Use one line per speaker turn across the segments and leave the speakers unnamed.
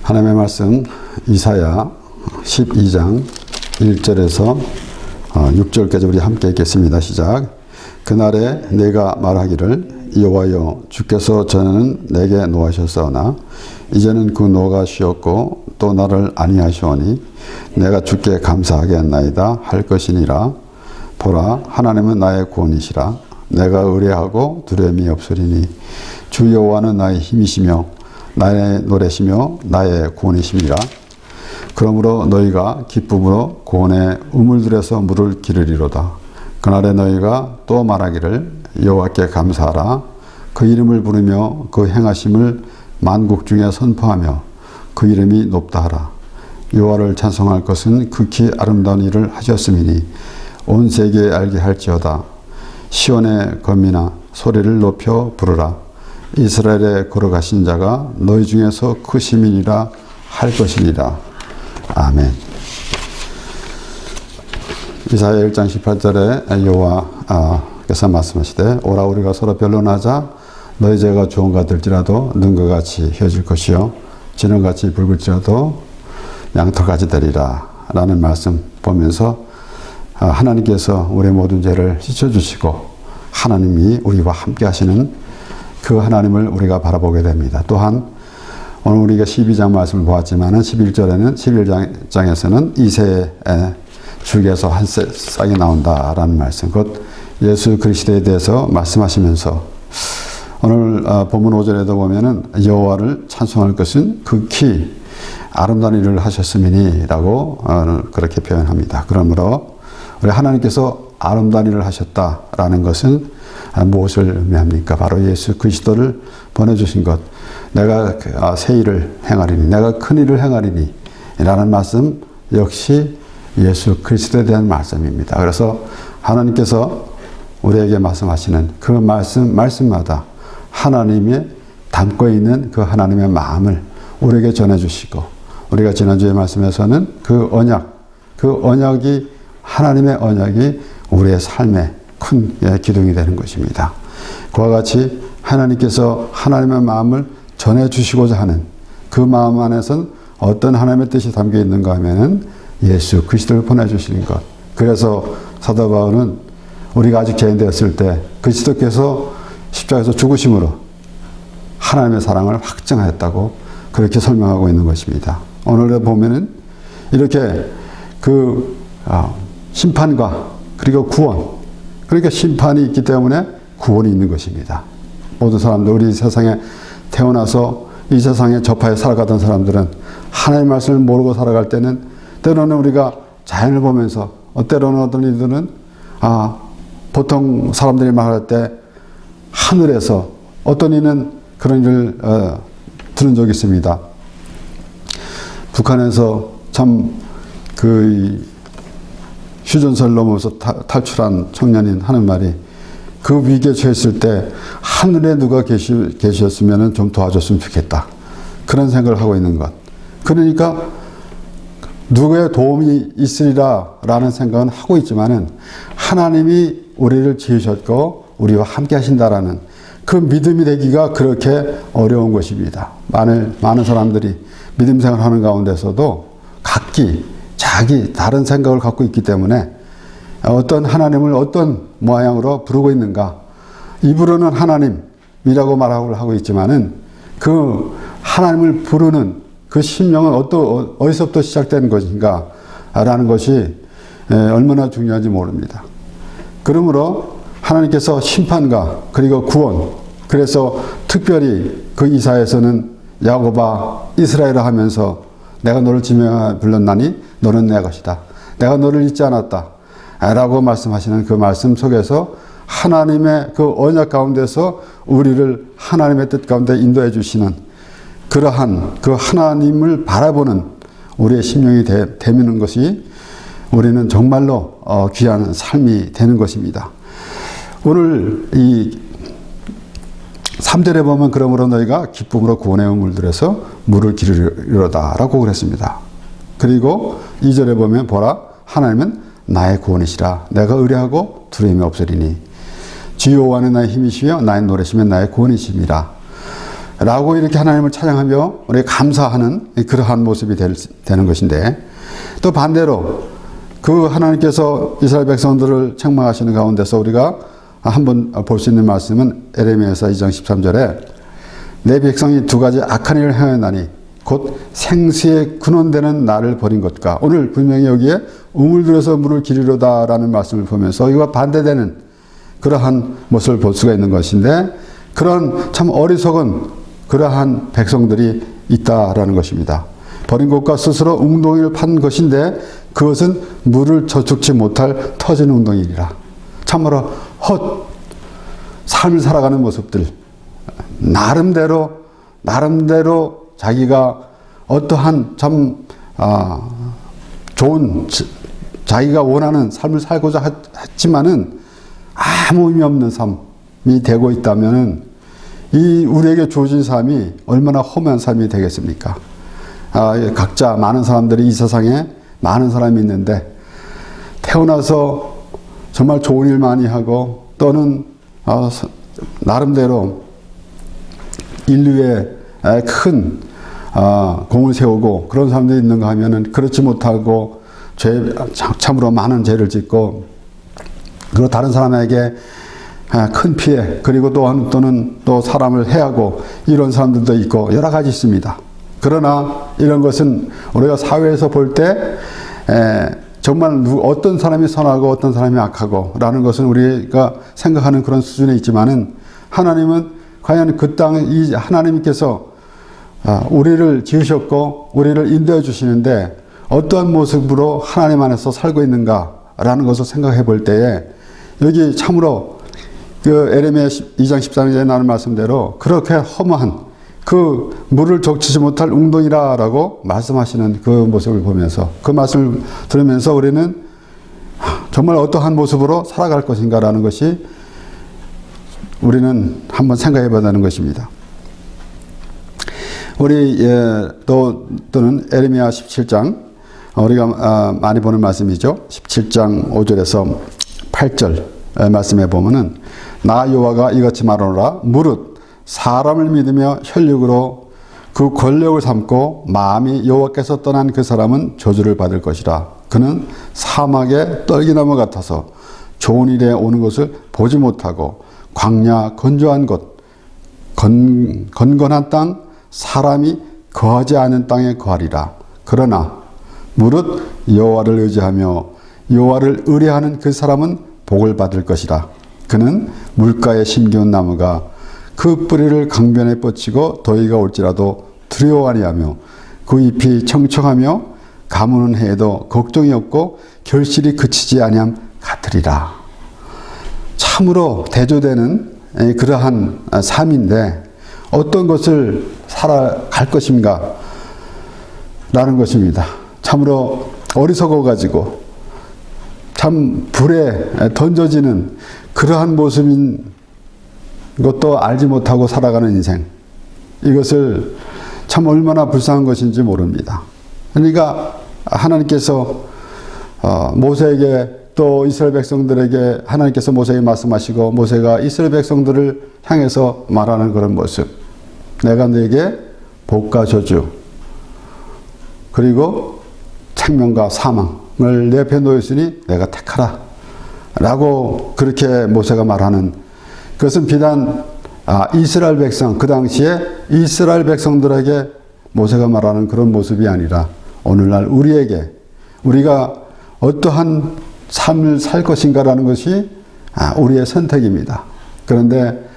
하나님의 말씀 이사야 12장 1절에서 6절까지 우리 함께 읽겠습니다. 시작. 그날에 내가 말하기를 여호와여 주께서 전에는 내게 노하셨사오나 이제는 그 노가 쉬었고 또 나를 아니하시오니 내가 주께 감사하겠나이다 할 것이니라. 보라 하나님은 나의 구원이시라. 내가 의뢰하고 두려움이 없으리니 주 여호와는 나의 힘이시며 나의 노래시며 나의 구원이심이라. 그러므로 너희가 기쁨으로 구원의 우물들에서 물을 기르리로다. 그날에 너희가 또 말하기를 여호와께 감사하라. 그 이름을 부르며 그 행하심을 만국 중에 선포하며 그 이름이 높다 하라. 여호와를 찬송할 것은 극히 아름다운 일을 하셨음이니 온 세계에 알게 할지어다. 시온의 거민아 소리를 높여 부르라. 이스라엘에 걸어가신 자가 너희 중에서 크심이니라 할 것이니라. 아멘. 이사야 1장 18절에 여호와께서 말씀하시되 오라 우리가 서로 변론하자. 너희 죄가 주홍가 될지라도 능과 같이 헤어질 것이요 진흙같이 붉을지라도 양털같이 되리라 라는 말씀 보면서 하나님께서 우리의 모든 죄를 씻어주시고 하나님이 우리와 함께 하시는 그 하나님을 우리가 바라보게 됩니다. 또한 오늘 우리가 12장 말씀을 보았지만 11장에서는 이새의 줄기에서 한 싹이 나온다라는 말씀, 곧 예수 그리스도에 대해서 말씀하시면서 오늘 본문 5절에도 보면은 여호와를 찬송할 것은 극히 아름다운 일을 하셨음이니 라고 그렇게 표현합니다. 그러므로 우리 하나님께서 아름다운 일을 하셨다라는 것은 무엇을 의미합니까? 바로 예수 그리스도를 보내주신 것. 내가 새 일을 행하리니, 내가 큰 일을 행하리니 라는 말씀 역시 예수 그리스도에 대한 말씀입니다. 그래서 하나님께서 우리에게 말씀하시는 그 말씀마다 하나님이 담고 있는 그 하나님의 마음을 우리에게 전해주시고, 우리가 지난주에 말씀에서는 그 언약이 하나님의 언약이 우리의 삶의 큰 기둥이 되는 것입니다. 그와 같이 하나님께서 하나님의 마음을 전해주시고자 하는 그 마음 안에선 어떤 하나님의 뜻이 담겨 있는가 하면은 예수 그리스도를 보내주시는 것. 그래서 사도 바울은 우리가 아직 죄인되었을 때 그리스도께서 십자가에서 죽으심으로 하나님의 사랑을 확증하였다고 그렇게 설명하고 있는 것입니다. 오늘에 보면은 이렇게 그 심판과 그리고 구원, 그러니까 심판이 있기 때문에 구원이 있는 것입니다. 모든 사람들, 우리 세상에 태어나서 이 세상에 접하여 살아가던 사람들은 하나님의 말씀을 모르고 살아갈 때는 때로는 우리가 자연을 보면서 때로는 어떤 이들은 보통 사람들이 말할 때 하늘에서 어떤 이는 그런 일을 들은 적이 있습니다. 북한에서 참 그 휴전선을 넘어서 탈출한 청년인 하는 말이 그 위기에 처했을 때 하늘에 누가 계셨으면 좀 도와줬으면 좋겠다. 그런 생각을 하고 있는 것. 그러니까 누구의 도움이 있으리라 라는 생각은 하고 있지만은 하나님이 우리를 지으셨고 우리와 함께 하신다라는 그 믿음이 되기가 그렇게 어려운 것입니다. 많은 사람들이 믿음 생활하는 가운데서도 각기 자기 다른 생각을 갖고 있기 때문에 어떤 하나님을 어떤 모양으로 부르고 있는가. 입으로는 하나님이라고 말하고 하고 있지만은 그 하나님을 부르는 그 심령은 어디서부터 시작되는 것인가 라는 것이 얼마나 중요한지 모릅니다. 그러므로 하나님께서 심판과 그리고 구원, 그래서 특별히 그 이사야에서는 야곱아 이스라엘아 하면서 내가 너를 지명하여 불렀나니 너는 내 것이다. 내가 너를 잊지 않았다. 라고 말씀하시는 그 말씀 속에서 하나님의 그 언약 가운데서 우리를 하나님의 뜻 가운데 인도해 주시는 그러한 그 하나님을 바라보는 우리의 심령이 되는 것이 우리는 정말로 귀한 삶이 되는 것입니다. 오늘 이 3절에 보면 그러므로 너희가 기쁨으로 구원의 우물들에서 물을 기르리로다 라고 그랬습니다. 그리고 2절에 보면 보라 하나님은 나의 구원이시라. 내가 의뢰하고 두려움이 없으리니 주 여호와는 나의 힘이시며 나의 노래시며 나의 구원이심이라. 라고 이렇게 하나님을 찬양하며 우리가 감사하는 그러한 모습이 되는 것인데, 또 반대로 그 하나님께서 이스라엘 백성들을 책망하시는 가운데서 우리가 한번 볼 수 있는 말씀은 에레미야서 2장 13절에 내 백성이 두 가지 악한 일을 행하나니 곧 생수에 근원되는 나를 버린 것과, 오늘 분명히 여기에 우물 들여서 물을 기르려다라는 말씀을 보면서 이와 반대되는 그러한 모습을 볼 수가 있는 것인데, 그런 참 어리석은 그러한 백성들이 있다라는 것입니다. 버린 것과 스스로 웅덩이를 판 것인데 그것은 물을 저축지 못할 터진 웅덩이니라. 참으로 삶을 살아가는 모습들, 나름대로 자기가 어떠한 참 좋은 자기가 원하는 삶을 살고자 했지만은 아무 의미 없는 삶이 되고 있다면은 이 우리에게 주어진 삶이 얼마나 험한 삶이 되겠습니까? 각자 많은 사람들이 이 세상에 많은 사람이 있는데 태어나서 정말 좋은 일 많이 하고 또는 나름대로 인류에 큰 공을 세우고 그런 사람들이 있는가 하면은 그렇지 못하고 참으로 많은 죄를 짓고, 그리고 다른 사람에게 큰 피해, 그리고 또는 또 사람을 해하고 이런 사람들도 있고 여러 가지 있습니다. 그러나 이런 것은 우리가 사회에서 볼 때 정말 어떤 사람이 선하고 어떤 사람이 악하고 라는 것은 우리가 생각하는 그런 수준에 있지만은, 하나님은 과연 그 땅에 이 하나님께서 우리를 지으셨고 우리를 인도해 주시는데 어떠한 모습으로 하나님 안에서 살고 있는가라는 것을 생각해 볼 때에, 여기 참으로 그 에레미야 2장 13절에 나오는 말씀대로 그렇게 허무한 그 물을 적치지 못할 웅덩이라라고 말씀하시는 그 모습을 보면서, 그 말씀을 들으면서 우리는 정말 어떠한 모습으로 살아갈 것인가라는 것이 우리는 한번 생각해 봐야 하는 것입니다. 우리 또는 에레미야 17장, 우리가 많이 보는 말씀이죠. 17장 5절에서 8절 말씀에 보면은 나 여호와가 이같이 말하노라. 무릇 사람을 믿으며 혈육으로 그 권력을 삼고 마음이 여호와께서 떠난 그 사람은 저주를 받을 것이라. 그는 사막의 떨기나무 같아서 좋은 일에 오는 것을 보지 못하고 광야 건조한 곳 건건한 땅 사람이 거하지 않은 땅에 거하리라. 그러나 무릇 여호와를 의지하며 여호와를 의뢰하는 그 사람은 복을 받을 것이라. 그는 물가에 심기운 나무가 그 뿌리를 강변에 뻗치고 더위가 올지라도 두려워 아니하며 그 잎이 청청하며 가무는 해에도 걱정이 없고 결실이 그치지 아니함 같으리라. 참으로 대조되는 그러한 삶인데 어떤 것을 살아갈 것인가 라는 것입니다. 참으로 어리석어 가지고 참 불에 던져지는 그러한 모습인 것도 알지 못하고 살아가는 인생, 이것을 참 얼마나 불쌍한 것인지 모릅니다. 그러니까 하나님께서 모세에게 또 이스라엘 백성들에게 하나님께서 모세에게 말씀하시고 모세가 이스라엘 백성들을 향해서 말하는 그런 모습, 내가 너에게 복과 저주 그리고 생명과 사망을 내 앞에 놓였으니 내가 택하라 라고 그렇게 모세가 말하는, 그것은 비단 이스라엘 백성, 그 당시에 이스라엘 백성들에게 모세가 말하는 그런 모습이 아니라 오늘날 우리에게, 우리가 어떠한 삶을 살 것인가라는 것이 우리의 선택입니다. 그런데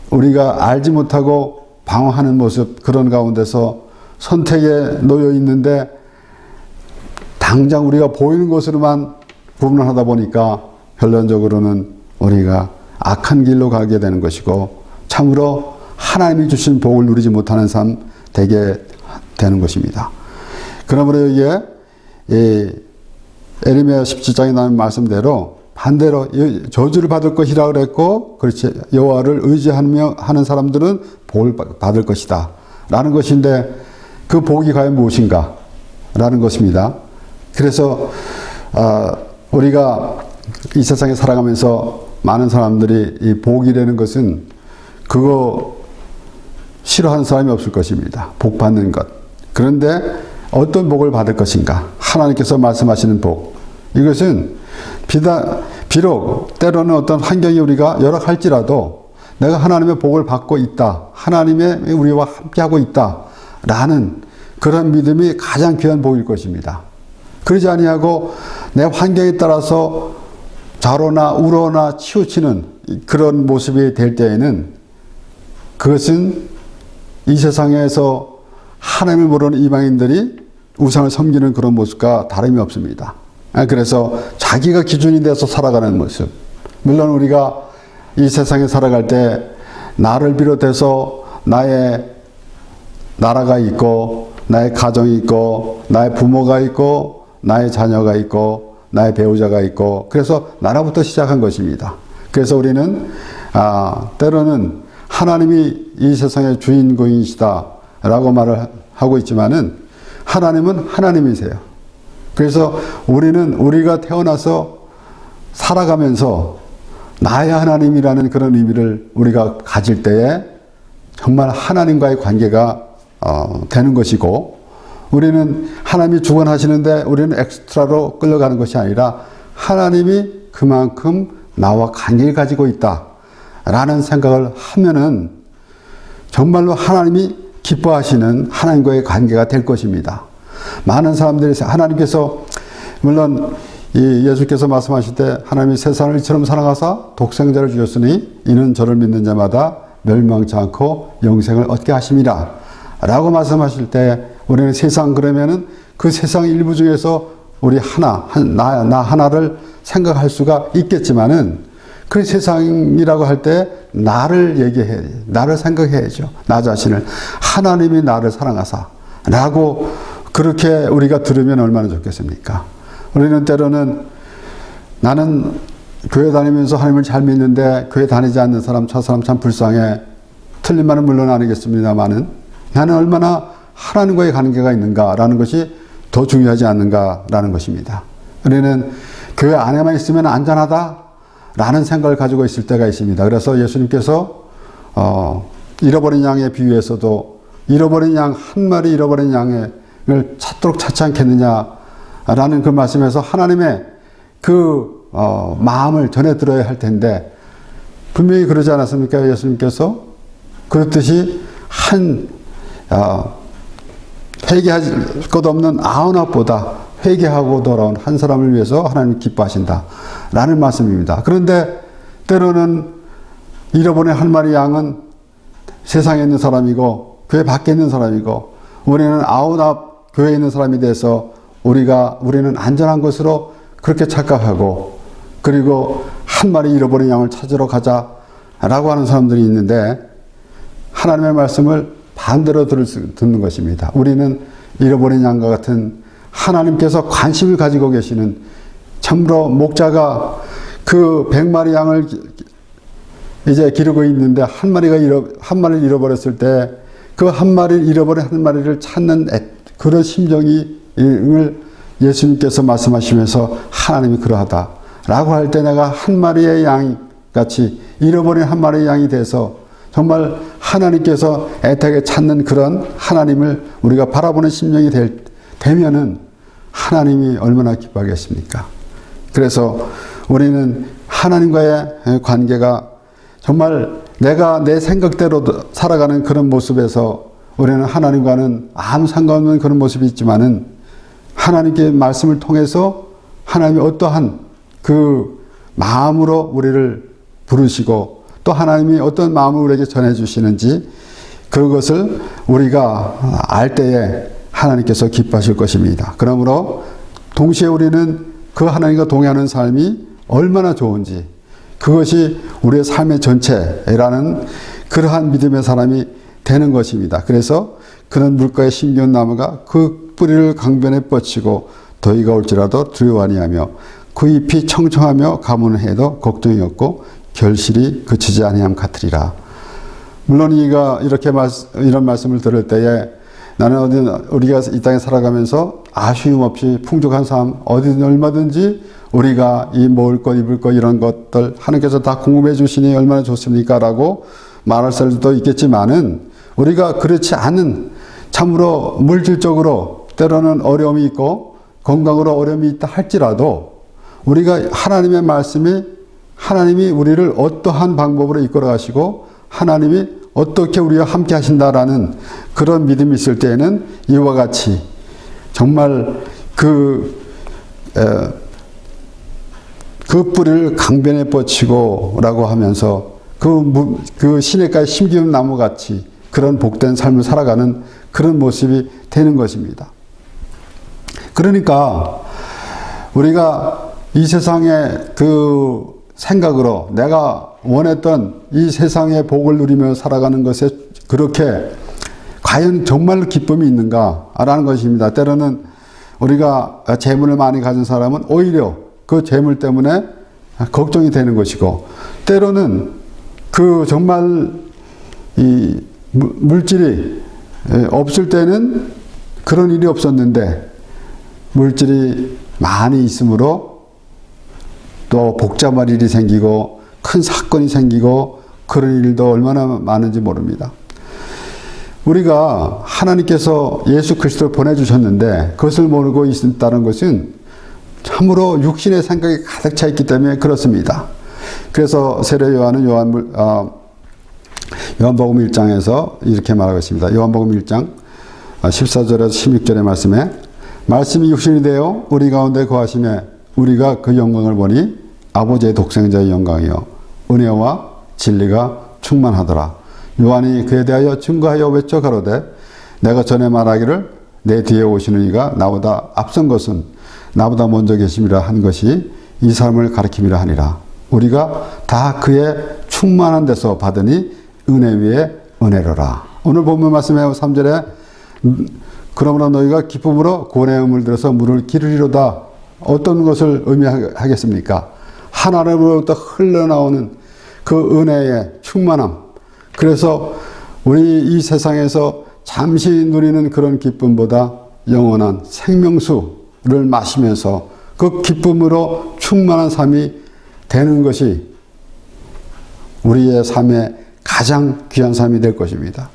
우리가 알지 못하고 방황하는 모습, 그런 가운데서 선택에 놓여 있는데 당장 우리가 보이는 것으로만 구분하다 보니까 결론적으로는 우리가 악한 길로 가게 되는 것이고 참으로 하나님이 주신 복을 누리지 못하는 삶 되게 되는 것입니다. 그러므로 여기에 에레미야 17장에 나온 말씀대로 반대로 저주를 받을 것이라 그랬고, 그렇지, 여호와를 의지하며 하는 사람들은 복을 받을 것이다 라는 것인데 그 복이 과연 무엇인가 라는 것입니다. 그래서 우리가 이 세상에 살아가면서 많은 사람들이 이 복이라는 것은 그거 싫어하는 사람이 없을 것입니다. 복 받는 것. 그런데 어떤 복을 받을 것인가? 하나님께서 말씀하시는 복. 이것은 비록 때로는 어떤 환경이 우리가 열악할지라도 내가 하나님의 복을 받고 있다. 하나님의 우리와 함께하고 있다. 라는 그런 믿음이 가장 귀한 복일 것입니다. 그러지 아니하고 내 환경에 따라서 좌로나 우로나 치우치는 그런 모습이 될 때에는 그것은 이 세상에서 하나님을 모르는 이방인들이 우상을 섬기는 그런 모습과 다름이 없습니다. 그래서 자기가 기준이 돼서 살아가는 모습. 물론 우리가 이 세상에 살아갈 때 나를 비롯해서 나의 나라가 있고 나의 가정이 있고 나의 부모가 있고 나의 자녀가 있고 나의 배우자가 있고 그래서 나라부터 시작한 것입니다. 그래서 우리는 때로는 하나님이 이 세상의 주인공이시다 라고 말을 하고 있지만은 하나님은 하나님이세요. 그래서 우리가 태어나서 살아가면서 나의 하나님이라는 그런 의미를 우리가 가질 때에 정말 하나님과의 관계가 되는 것이고 우리는 하나님이 주관하시는데 우리는 엑스트라로 끌려가는 것이 아니라 하나님이 그만큼 나와 관계를 가지고 있다라는 생각을 하면은 정말로 하나님이 기뻐하시는 하나님과의 관계가 될 것입니다. 많은 사람들이 하나님께서 물론 예수께서 말씀하실 때 하나님이 세상을 이처럼 사랑하사 독생자를 주셨으니 이는 저를 믿는 자마다 멸망치 않고 영생을 얻게 하심이라 라고 말씀하실 때 우리는 세상 그러면은 그 세상 일부 중에서 우리 나 하나를 생각할 수가 있겠지만은 그 세상이라고 할 때 나를 생각해야죠. 나 자신을 하나님이 나를 사랑하사 라고 그렇게 우리가 들으면 얼마나 좋겠습니까? 우리는 때로는 나는 교회 다니면서 하나님을 잘 믿는데 교회 다니지 않는 사람, 저 사람 참 불쌍해. 틀린 말은 물론 아니겠습니다만은 나는 얼마나 하나님과의 관계가 있는가라는 것이 더 중요하지 않는가라는 것입니다. 우리는 교회 안에만 있으면 안전하다라는 생각을 가지고 있을 때가 있습니다. 그래서 예수님께서 잃어버린 양의 비유에서도 잃어버린 양 한 마리 잃어버린 양을 찾도록 찾지 않겠느냐라는 그 말씀에서 하나님의 그 마음을 전해 들어야 할 텐데 분명히 그러지 않았습니까? 예수님께서 그렇듯이 회개할 것 없는 99보다 회개하고 돌아온 한 사람을 위해서 하나님이 기뻐하신다 라는 말씀입니다. 그런데 때로는 잃어버린 한 마리 양은 세상에 있는 사람이고 교회 밖에 있는 사람이고 우리는 99 교회에 있는 사람이 돼서 우리는 안전한 것으로 그렇게 착각하고 그리고 한 마리 잃어버린 양을 찾으러 가자라고 하는 사람들이 있는데 하나님의 말씀을 반대로 듣는 것입니다. 우리는 잃어버린 양과 같은 하나님께서 관심을 가지고 계시는 참으로 목자가 그 100마리 양을 이제 기르고 있는데 한 마리를 잃어버렸을 때 그 한 마리를 잃어버린 한 마리를 찾는 그런 심정을 예수님께서 말씀하시면서 하나님이 그러하다라고 할 때 내가 한 마리의 양 같이 잃어버린 한 마리의 양이 돼서 정말 하나님께서 애타게 찾는 그런 하나님을 우리가 바라보는 심령이 되면은 하나님이 얼마나 기뻐하겠습니까? 그래서 우리는 하나님과의 관계가 정말 내가 내 생각대로 살아가는 그런 모습에서 우리는 하나님과는 아무 상관없는 그런 모습이 있지만은 하나님께 말씀을 통해서 하나님이 어떠한 그 마음으로 우리를 부르시고 또 하나님이 어떤 마음을 우리에게 전해주시는지 그것을 우리가 알 때에 하나님께서 기뻐하실 것입니다. 그러므로 동시에 우리는 그 하나님과 동행하는 삶이 얼마나 좋은지 그것이 우리의 삶의 전체라는 그러한 믿음의 사람이 되는 것입니다. 그래서 그는 물가에 심겨온 나무가 그 뿌리를 강변에 뻗치고 더위가 올지라도 두려워 아니하며 그 잎이 청청하며 가뭄을 해도 걱정이 없고 결실이 그치지 아니함 같으리라. 물론 이렇게 이런 말씀을 들을 때에 나는 우리가 이 땅에 살아가면서 아쉬움 없이 풍족한 삶 어디든 얼마든지 우리가 이 먹을 것 입을 것 이런 것들 하나님께서 다 공급해 주시니 얼마나 좋습니까? 라고 말할 수도 있겠지만은 우리가 그렇지 않은 참으로 물질적으로 때로는 어려움이 있고 건강으로 어려움이 있다 할지라도 우리가 하나님의 말씀이 하나님이 우리를 어떠한 방법으로 이끌어 가시고 하나님이 어떻게 우리와 함께 하신다라는 그런 믿음이 있을 때에는 이와 같이 정말 그 뿌리를 강변에 뻗치고 라고 하면서 그 시냇가에 심기운 나무같이 그런 복된 삶을 살아가는 그런 모습이 되는 것입니다. 그러니까 우리가 이 세상의 그 생각으로 내가 원했던 이 세상의 복을 누리며 살아가는 것에 그렇게 과연 정말로 기쁨이 있는가라는 것입니다. 때로는 우리가 재물을 많이 가진 사람은 오히려 그 재물 때문에 걱정이 되는 것이고 때로는 그 정말 이 물질이 없을 때는 그런 일이 없었는데 물질이 많이 있으므로 또 복잡한 일이 생기고 큰 사건이 생기고 그런 일도 얼마나 많은지 모릅니다. 우리가 하나님께서 예수 그리스도를 보내주셨는데 그것을 모르고 있다는 것은 참으로 육신의 생각이 가득 차 있기 때문에 그렇습니다. 그래서 세례 요한은 요한복음 1장에서 이렇게 말하고 있습니다. 요한복음 1장 14절에서 16절의 말씀에 말씀이 육신이 되어 우리 가운데 거하심에 우리가 그 영광을 보니 아버지의 독생자의 영광이요 은혜와 진리가 충만하더라. 요한이 그에 대하여 증거하여 외쳐 가로되 내가 전에 말하기를 내 뒤에 오시는 이가 나보다 앞선 것은 나보다 먼저 계심이라 한 것이 이 사람을 가리킴이라 하니라. 우리가 다 그의 충만한 데서 받으니 은혜 위에 은혜로라. 오늘 본문 말씀에 3절에 그러므로 너희가 기쁨으로 고뇌의 음을 들어서 물을 기르리로다. 어떤 것을 의미하겠습니까? 하나님으로부터 흘러나오는 그 은혜의 충만함. 그래서 우리 이 세상에서 잠시 누리는 그런 기쁨보다 영원한 생명수를 마시면서 그 기쁨으로 충만한 삶이 되는 것이 우리의 삶의 가장 귀한 삶이 될 것입니다.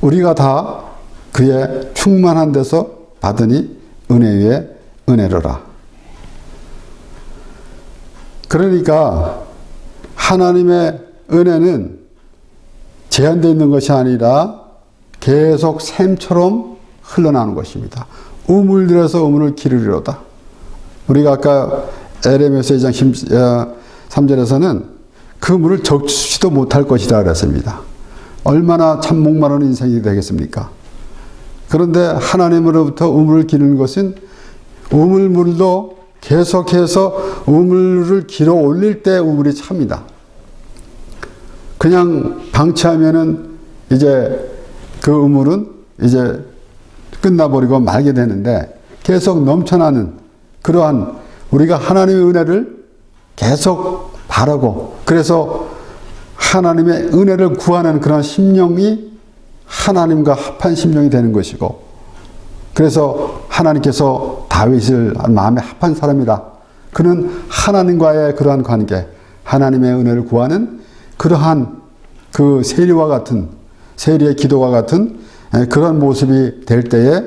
우리가 다 그의 충만한 데서 받으니 은혜 위에 은혜로라. 그러니까 하나님의 은혜는 제한되어 있는 것이 아니라 계속 샘처럼 흘러나오는 것입니다. 우물 들어서 우물을 기르리로다. 우리가 아까 에레미야 2장 3절에서는 그 물을 적시도 못할 것이다 그랬습니다. 얼마나 참 목마른 인생이 되겠습니까? 그런데 하나님으로부터 우물을 기르는 것은 우물물도 계속해서 우물을 길어 올릴 때 우물이 찹니다. 그냥 방치하면은 이제 그 우물은 이제 끝나버리고 말게 되는데 계속 넘쳐나는 그러한 우리가 하나님의 은혜를 계속 바라고 그래서 하나님의 은혜를 구하는 그런 심령이 하나님과 합한 심령이 되는 것이고 그래서 하나님께서 다윗을 마음에 합한 사람이라 그는 하나님과의 그러한 관계 하나님의 은혜를 구하는 그러한 그 세리의 기도와 같은 그런 모습이 될 때에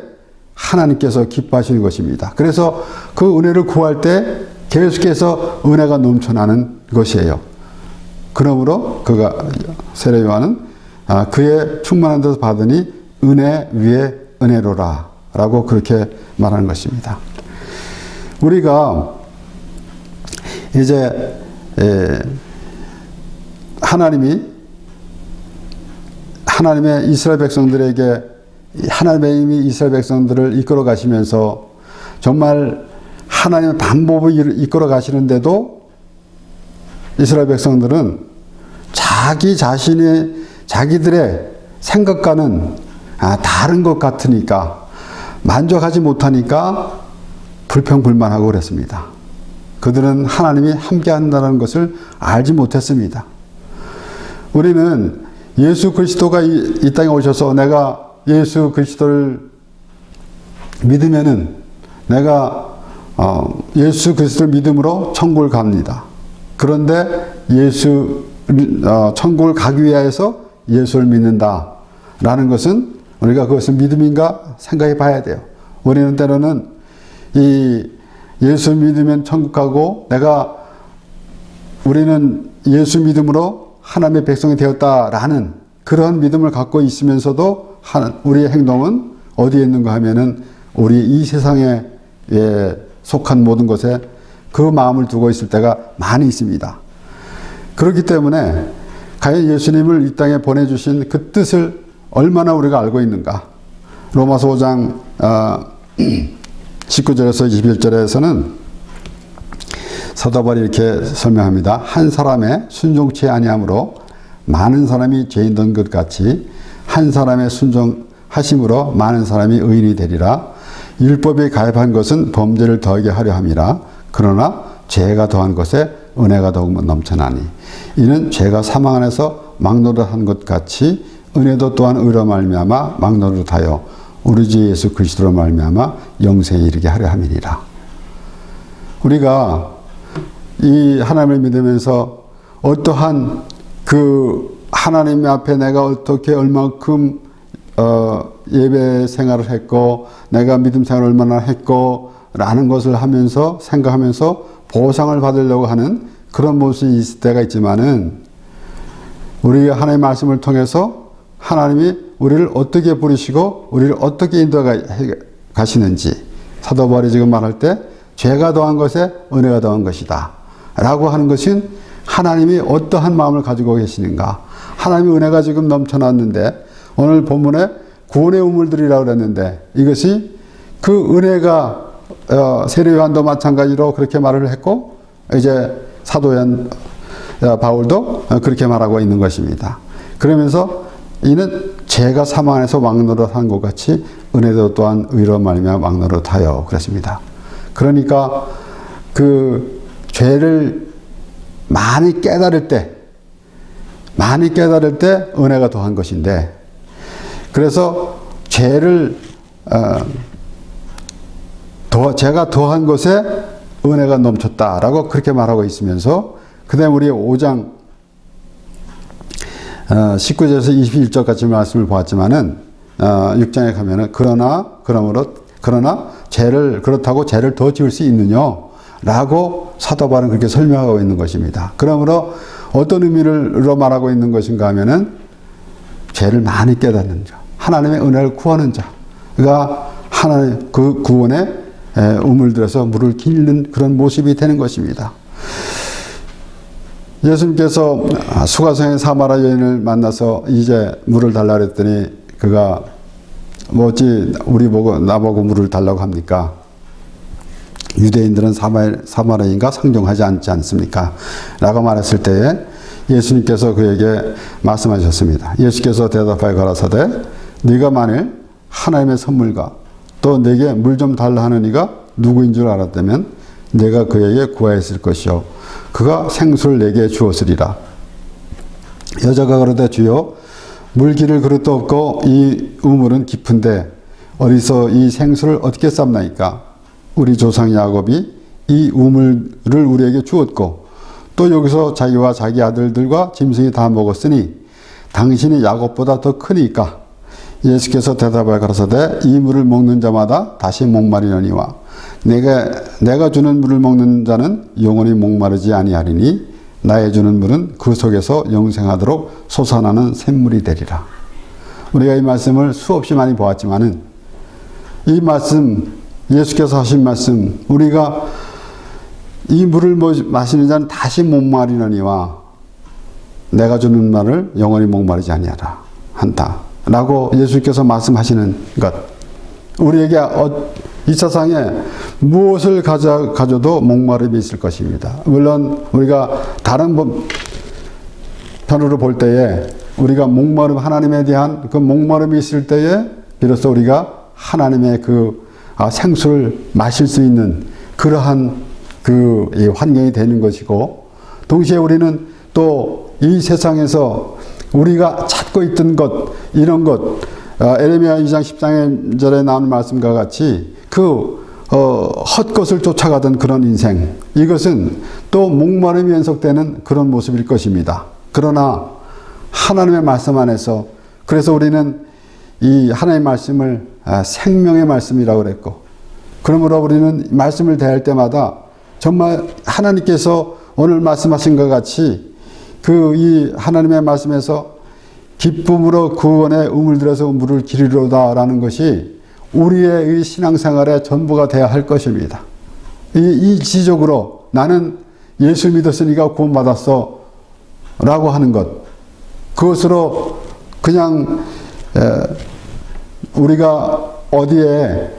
하나님께서 기뻐하시는 것입니다. 그래서 그 은혜를 구할 때 계속해서 은혜가 넘쳐나는 것이에요. 그러므로 세례 요한은 그의 충만한 데서 받으니 은혜 위에 은혜로라 라고 그렇게 말하는 것입니다. 우리가 이제 하나님의 이스라엘 백성들에게 하나님의 이미 이스라엘 백성들을 이끌어 가시면서 정말 하나님의 방법을 이끌어 가시는데도 이스라엘 백성들은 자기들의 생각과는 다른 것 같으니까 만족하지 못하니까 불평불만하고 그랬습니다. 그들은 하나님이 함께 한다는 것을 알지 못했습니다. 우리는 예수 그리스도가 이 땅에 오셔서 내가 예수 그리스도를 믿으면은 내가 예수 그리스도를 믿음으로 천국을 갑니다. 그런데 천국을 가기 위해서 예수를 믿는다 라는 것은 우리가 그것을 믿음인가 생각해 봐야 돼요. 우리는 때로는 이 예수 믿으면 천국 가고 우리는 예수 믿음으로 하나님의 백성이 되었다라는 그런 믿음을 갖고 있으면서도 우리의 행동은 어디에 있는가 하면은 우리 이 세상에 속한 모든 것에 그 마음을 두고 있을 때가 많이 있습니다. 그렇기 때문에 과연 예수님을 이 땅에 보내주신 그 뜻을 얼마나 우리가 알고 있는가. 로마서 5장 19절에서 21절에서는 사도 바울이 이렇게 설명합니다. 한 사람의 순종치 아니함으로 많은 사람이 죄인된 것 같이 한 사람의 순종하심으로 많은 사람이 의인이 되리라. 율법이 가입한 것은 범죄를 더하게 하려 함이라. 그러나 죄가 더한 것에 은혜가 더욱 넘쳐나니 이는 죄가 사망 안에서 막노릇한 것 같이 은혜도 또한 의로 말미암아 막노릇하여 우리 주 예수 그리스도로 말미암아 영생에 이르게 하려 함이니라. 우리가 이 하나님을 믿으면서 어떠한 그 하나님 앞에 내가 어떻게 얼마큼 예배 생활을 했고 내가 믿음 생활을 얼마나 했고 라는 것을 하면서 생각하면서 보상을 받으려고 하는 그런 모습이 있을 때가 있지만은 우리가 하나님의 말씀을 통해서 하나님이 우리를 어떻게 부르시고 우리를 어떻게 인도해 가시는지 사도 바울이 지금 말할 때 죄가 더한 것에 은혜가 더한 것이다 라고 하는 것은 하나님이 어떠한 마음을 가지고 계시는가. 하나님의 은혜가 지금 넘쳐났는데 오늘 본문에 구원의 우물들이라고 그랬는데 이것이 그 은혜가 세례 요한도 마찬가지로 그렇게 말을 했고 이제 사도 바울도 그렇게 말하고 있는 것입니다. 그러면서 이는 죄가 사망 안에서 막노릇한 것 같이 은혜도 또한 의로 말미암아 막노릇하여 그랬습니다. 그러니까 그 죄를 많이 깨달을 때 은혜가 더한 것인데 그래서 죄를 죄가 더한 것에 은혜가 넘쳤다라고 그렇게 말하고 있으면서 그 다음에 우리 5장 19절에서 21절까지 말씀을 보았지만은 6장에 가면은 그러나 그렇다고 죄를 더 지을 수 있느냐 라고 사도 바울은 그렇게 설명하고 있는 것입니다. 그러므로 어떤 의미로 말하고 있는 것인가 하면은 죄를 많이 깨닫는 자, 하나님의 은혜를 구하는 자가 하나님 그 구원의 우물들에서 물을 길는 그런 모습이 되는 것입니다. 예수님께서 수가성의 사마라 여인을 만나서 이제 물을 달라 그랬더니 그가 뭐 어찌 나보고 물을 달라고 합니까? 유대인들은 사마라인과 상종하지 않지 않습니까? 라고 말했을 때에 예수님께서 그에게 말씀하셨습니다. 예수께서 대답하여 가라사대 네가 만일 하나님의 선물과 또 내게 물 좀 달라 하는 이가 누구인 줄 알았다면 내가 그에게 구하였을 것이요 그가 생수를 내게 주었으리라. 여자가 그러되 주여 물 기를 그릇도 없고 이 우물은 깊은데 어디서 이 생수를 어떻게 쌉나이까? 우리 조상 야곱이 이 우물을 우리에게 주었고 또 여기서 자기와 자기 아들들과 짐승이 다 먹었으니 당신이 야곱보다 더 크니까. 예수께서 대답하여 가라사대 이 물을 먹는 자마다 다시 목마르려니와 내가 주는 물을 먹는 자는 영원히 목마르지 아니하리니 나의 주는 물은 그 속에서 영생하도록 솟아나는 샘물이 되리라. 우리가 이 말씀을 수없이 많이 보았지만은 이 말씀 예수께서 하신 말씀 우리가 이 물을 마시는 자는 다시 목마르려니와 내가 주는 말을 영원히 목마르지 아니하라 한다 라고 예수께서 말씀하시는 것 우리에게 이 세상에 무엇을 가져도 목마름이 있을 것입니다. 물론 우리가 다른 편으로 볼 때에 우리가 하나님에 대한 그 목마름이 있을 때에 비로소 우리가 하나님의 그 생수를 마실 수 있는 그러한 그 환경이 되는 것이고 동시에 우리는 또 이 세상에서 우리가 찾고 있던 것 이런 것 에레미야 2장 13절에 나오는 말씀과 같이 그 헛것을 쫓아가던 그런 인생 이것은 또 목마름이 연속되는 그런 모습일 것입니다. 그러나 하나님의 말씀 안에서 그래서 우리는 이 하나님의 말씀을 생명의 말씀이라고 그랬고, 그러므로 우리는 말씀을 대할 때마다 정말 하나님께서 오늘 말씀하신 것 같이 이 하나님의 말씀에서 기쁨으로 구원의 우물 들어서 물을 기르리로다라는 것이 우리의 이 신앙생활의 전부가 되어야 할 것입니다. 일시적으로 나는 예수 믿었으니까 구원받았어 라고 하는 것, 그것으로 그냥 우리가 어디에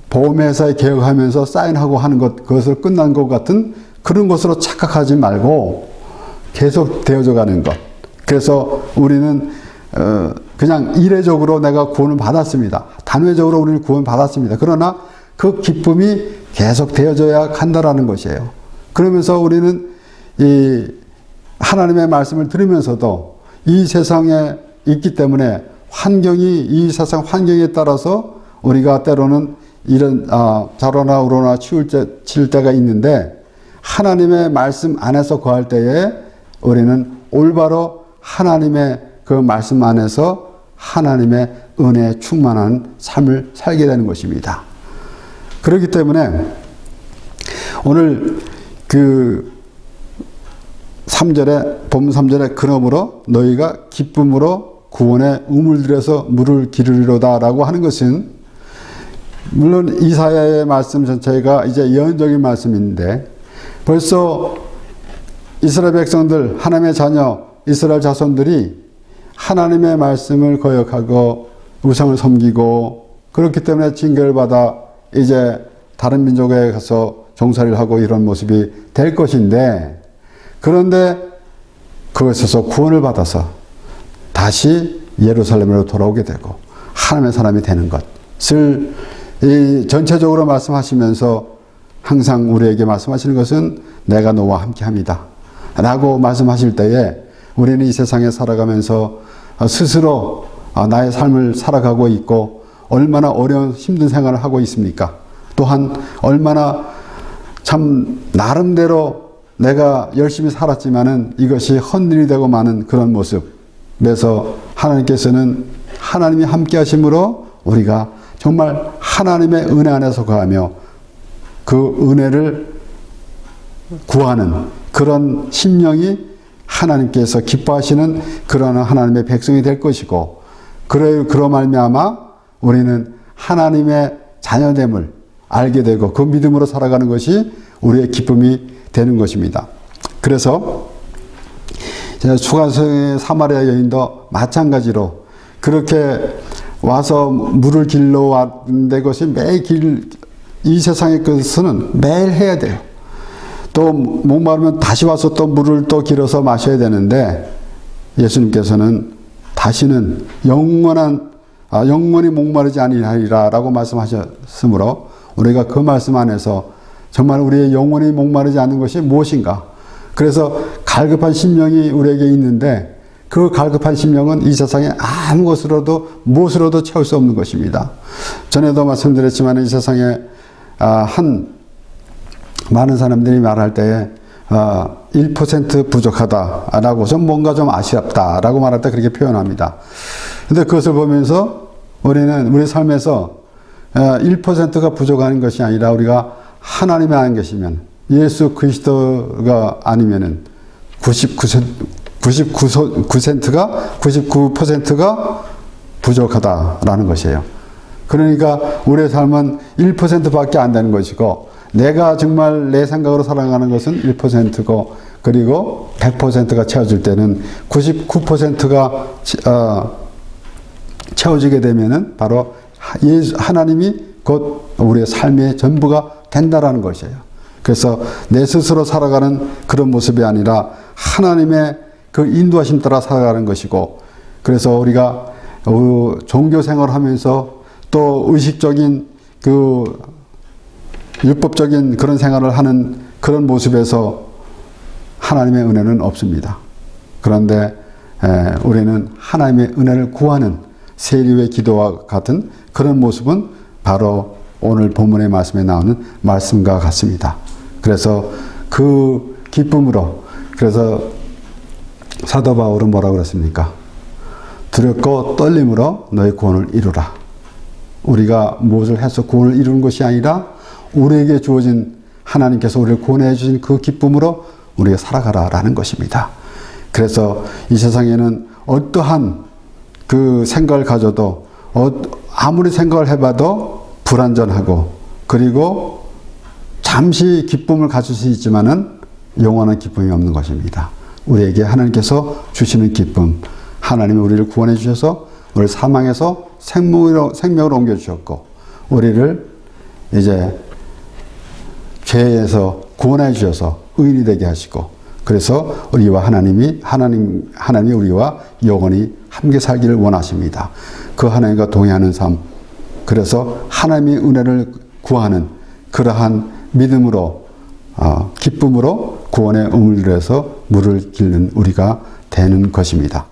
보험회사에 개업하면서 사인하고 하는 것, 그것을 끝난 것 같은 그런 것으로 착각하지 말고 계속 되어져 가는 것. 그래서 우리는 그냥 이례적으로 내가 구원을 받았습니다. 단회적으로 우리는 구원을 받았습니다. 그러나 그 기쁨이 계속 되어져야 한다라는 것이에요. 그러면서 우리는 이 하나님의 말씀을 들으면서도 이 세상에 있기 때문에 이 세상 환경에 따라서 우리가 때로는 이런 자로나 우로나 치울 때가 있는데, 하나님의 말씀 안에서 거할 때에 우리는 올바로 하나님의 그 말씀 안에서 하나님의 은혜에 충만한 삶을 살게 되는 것입니다. 그렇기 때문에 오늘 그 3절에, 본문 3절에 그러므로 너희가 기쁨으로 구원의 우물들에서 물을 기르리로다 라고 하는 것은, 물론 이사야의 말씀 전체가 이제 예언적인 말씀인데, 벌써 이스라엘 백성들, 하나님의 자녀, 이스라엘 자손들이 하나님의 말씀을 거역하고 우상을 섬기고 그렇기 때문에 징계를 받아 이제 다른 민족에 가서 종살이를 하고 이런 모습이 될 것인데, 그런데 그것에서 구원을 받아서 다시 예루살렘으로 돌아오게 되고 하나님의 사람이 되는 것을 전체적으로 말씀하시면서 항상 우리에게 말씀하시는 것은 내가 너와 함께합니다 라고 말씀하실 때에, 우리는 이 세상에 살아가면서 스스로 나의 삶을 살아가고 있고 얼마나 어려운 힘든 생활을 하고 있습니까? 또한 얼마나 참 나름대로 내가 열심히 살았지만은 이것이 헛일이 되고 마는 그런 모습에서 하나님께서는 하나님이 함께 하심으로 우리가 정말 하나님의 은혜 안에서 거하며 그 은혜를 구하는 그런 심령이 하나님께서 기뻐하시는 그런 하나님의 백성이 될 것이고, 그러 말미암아 우리는 하나님의 자녀됨을 알게 되고 그 믿음으로 살아가는 것이 우리의 기쁨이 되는 것입니다. 그래서 추가성의 사마리아 여인도 마찬가지로 그렇게 와서 물을 길러 왔는데, 그것이 매일 이 세상의 것은 매일 해야 돼요. 또 목마르면 다시 와서 또 물을 또 길어서 마셔야 되는데, 예수님께서는 다시는 영원히 목마르지 아니하리라 라고 말씀하셨으므로, 우리가 그 말씀 안에서 정말 우리의 영혼이 목마르지 않는 것이 무엇인가? 그래서 갈급한 심령이 우리에게 있는데, 그 갈급한 심령은 이 세상에 무엇으로도 채울 수 없는 것입니다. 전에도 말씀드렸지만 이 세상에 많은 사람들이 말할 때에 1% 부족하다라고, 뭔가 좀 아쉽다라고 말할 때 그렇게 표현합니다. 근데 그것을 보면서 우리는 우리 삶에서 1%가 부족한 것이 아니라, 우리가 하나님이 안 계시면, 예수 그리스도가 아니면은 99%가 부족하다라는 것이에요. 그러니까 우리의 삶은 1%밖에 안 되는 것이고, 내가 정말 내 생각으로 살아가는 것은 1%고, 그리고 100%가 채워질 때는 99%가 채워지게 되면은 바로 하나님이 곧 우리의 삶의 전부가 된다라는 것이에요. 그래서 내 스스로 살아가는 그런 모습이 아니라 하나님의 그 인도하심 따라 살아가는 것이고, 그래서 우리가 종교 생활을 하면서 또 의식적인 율법적인 그런 생활을 하는 그런 모습에서 하나님의 은혜는 없습니다. 그런데 우리는 하나님의 은혜를 구하는 세리의 기도와 같은 그런 모습은 바로 오늘 본문의 말씀에 나오는 말씀과 같습니다. 그래서 그 기쁨으로, 그래서 사도 바울은 뭐라고 그랬습니까? 두렵고 떨림으로 너의 구원을 이루라. 우리가 무엇을 해서 구원을 이루는 것이 아니라 우리에게 주어진 하나님께서 우리를 구원해 주신 그 기쁨으로 우리가 살아가라라는 것입니다. 그래서 이 세상에는 어떠한 그 생각을 가져도 아무리 생각을 해봐도 불완전하고 그리고 잠시 기쁨을 가질 수 있지만은 영원한 기쁨이 없는 것입니다. 우리에게 하나님께서 주시는 기쁨, 하나님이 우리를 구원해 주셔서 우리를 사망에서 생명으로 옮겨주셨고 우리를 이제 죄에서 구원해 주셔서 의인이 되게 하시고 그래서 우리와 하나님이 우리와 영원히 함께 살기를 원하십니다. 그 하나님과 동행하는 삶, 그래서 하나님의 은혜를 구하는 그러한 믿음으로 기쁨으로 구원의 우물들에서 물을 길는 우리가 되는 것입니다.